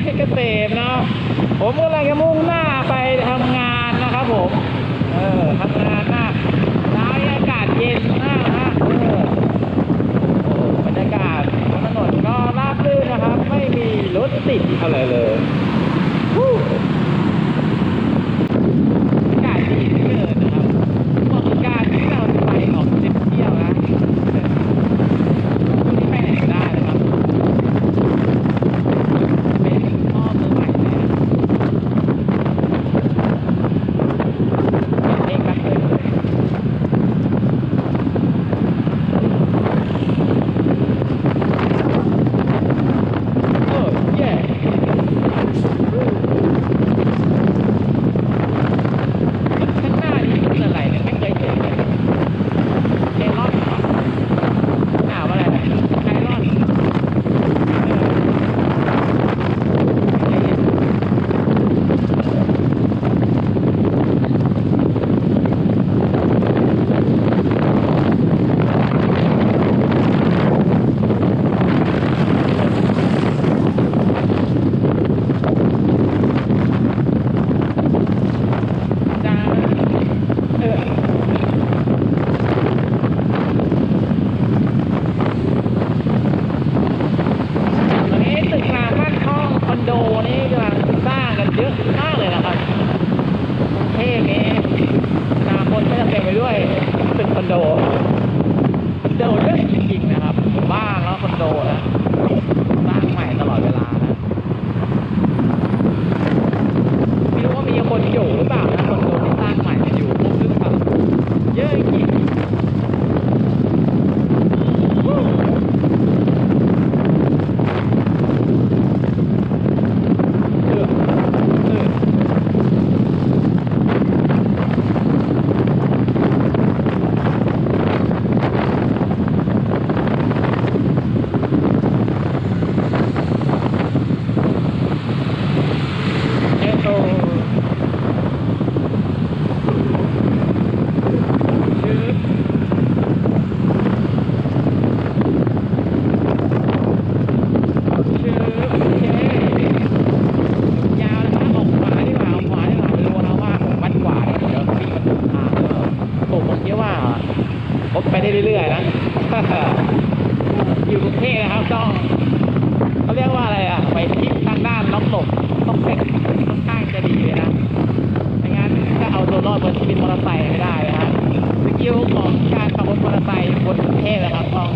เพชรเกษมเนาะผมกำลังจะมุ่งหน้าไปทำงานนะครับผมทำงานนะเช้าอากาศเย็นมากนะบรรยากาศถนนก็ราบรื่นนะครับไม่มีรถติดอะไรเลยอากาศดีเหลือเกินนะครับเหมาะกับการที่เราจะไปออกทริปเที่ยวนะช่วงนี้ไปไหนก็ได้นะครับเป็นพ่อมือใหม่เลยเองกันเลยเรื่อยๆนะ อยู่กรุงเทพนะครับต้องเขาเรียกว่าอะไรอ่ะไปทิศทางด้านล็อกหลบต้องเป็นค่อนข้างจะดีเลยนะไม่งั้นจะเอาตัวรอดบนชีวิตมอเตอร์ไซค์ไม่ได้นะครับสกิลของการขับรถมอเตอร์ไซค์บนกรุงเทพนะครับต้อง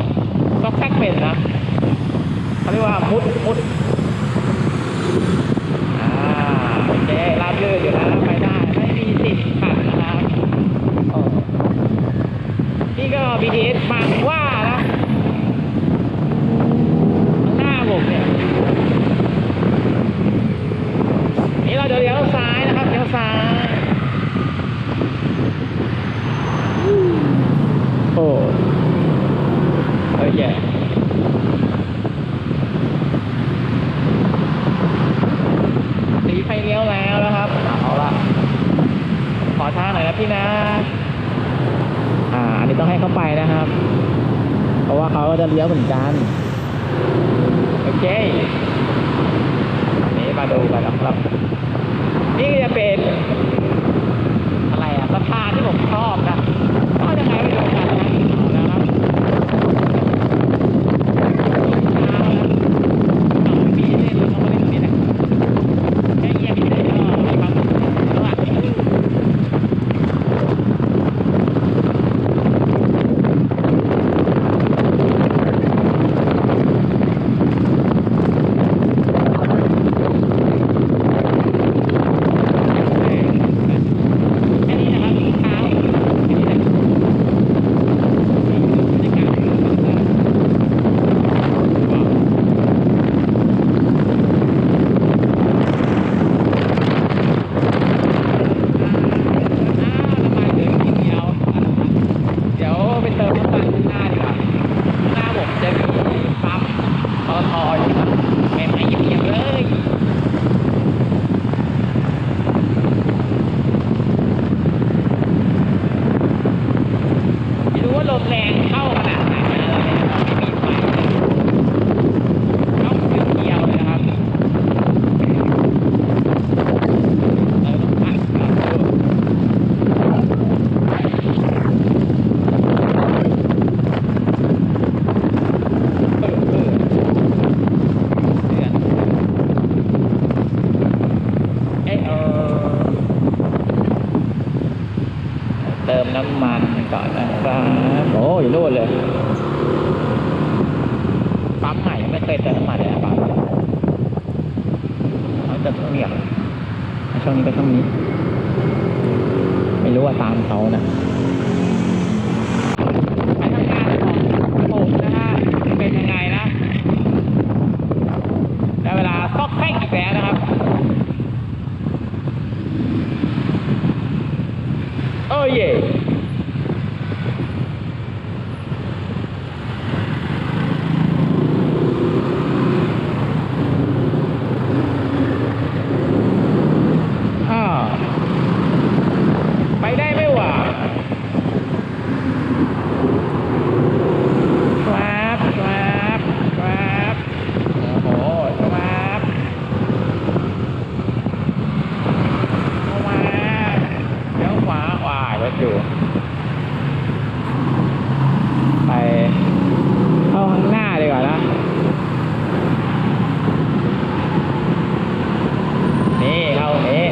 แทรกเป็นนะเขาเรียกว่ามุดโอเคราบรื่นอยู่นะไปได้ไม่มีติดขัดนะครับนี่ก็ BTS บางว่านะข้างหน้าผมเนี่ยนี่เราจะเลี้ยวซ้ายนะครับเลี้ยวซ้ายโอ้ยสีไฟเลี้ยวแล้วนะครับเอาละขอทางหน่อยนะพี่นะอันนี้ต้องให้เขาไปนะครับเพราะว่าเขาก็จะเลี้ยวเหมือนกันโอเคนี่มาดูกันนะครับนี่จะเป็นอะไรสะพานที่ผมชอบนะก็จะให้ไปดูกันนะครับมีเล่นเขาเล่นนี่นะแค่เยี่ยมเลยก็มีความสุขมาก เงียบช่วงนี้ก็ช่วงนี้ไม่รู้ว่าตามเขานะการทำงานของผมนะฮะเป็นยังไงนะได้เวลาซอกแซกอีกแล้วนะครับโอ้เย่ไปได้ไหมวะครับครับครับโอ้โหครับเข้ามาเลี้ยวขวาว่ารถอยู่ไปเข้าข้างหน้าดีกว่านะนี่เข้านี้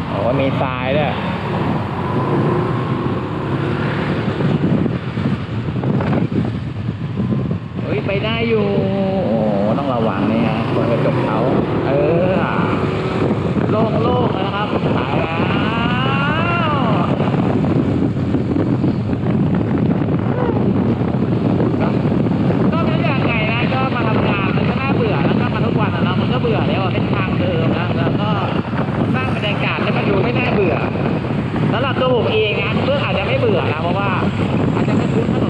โอ้มีทรายด้วยเฮ้ยไปได้อยู่โอ้ต้องระวังนี่ฮะคนกระจกเขาโล่งๆนะครับตายแล้วก็ไม่อยากไงนะก็มาทำงานมันก็น่าเบื่อแล้วก็มาทุกวันนะมันก็เบื่อแล้วเส้นทางเดิมนะแล้วก็สร้างบรรยากาศให้มันดูไม่น่าเบื่อสำหรับตัวผมเองนะเพื่อนอาจจะไม่เบื่อนะเพราะว่าอาจจะไม่คุ้นถนน